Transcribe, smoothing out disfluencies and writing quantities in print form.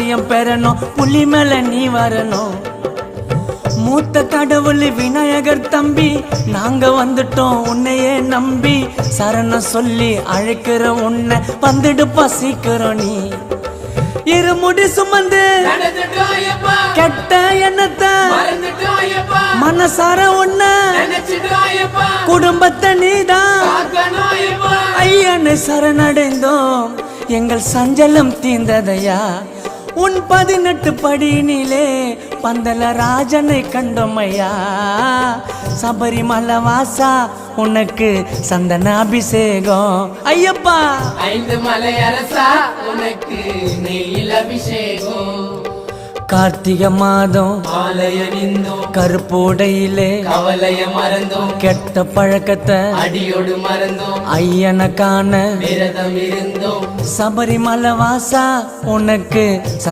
பாக்கியம் பெறணும், புலி மேல நீ வரணும். மூத்த கடவுள் விநாயகர் தம்பி, நாங்க வந்துட்டோம் உன்னையே நம்பி. சரணம் சொல்லி அழைக்கிற உன்னை வந்துடுப்பா சீக்கிரம் நீ. இருமுடி சுமந்து கெட்ட எண்ணத்தை மனசார உன்ன குடும்பத்தை நீதான் ஐயனை சரணடைந்தோம், எங்கள் சஞ்சலம் தீர்ந்ததையா. உன் 18 படியினிலே பந்தல ராஜனை கண்டோமையா. சபரிமலை வாசா உனக்கு சந்தன அபிஷேகம் ஐயப்பா. 5 மலை அரசா உனக்கு நெய்யில் அபிஷேகம். கார்த்திகை மாதம் ஆலயனிந்தோம், கருப்போடையிலே கவலைய மறந்தோம், கெட்ட பழக்கத்தை அடியோடு மறந்தோம், ஐயனை காண விரதம் இருந்தோம். சபரிமலை வாசா உனக்கு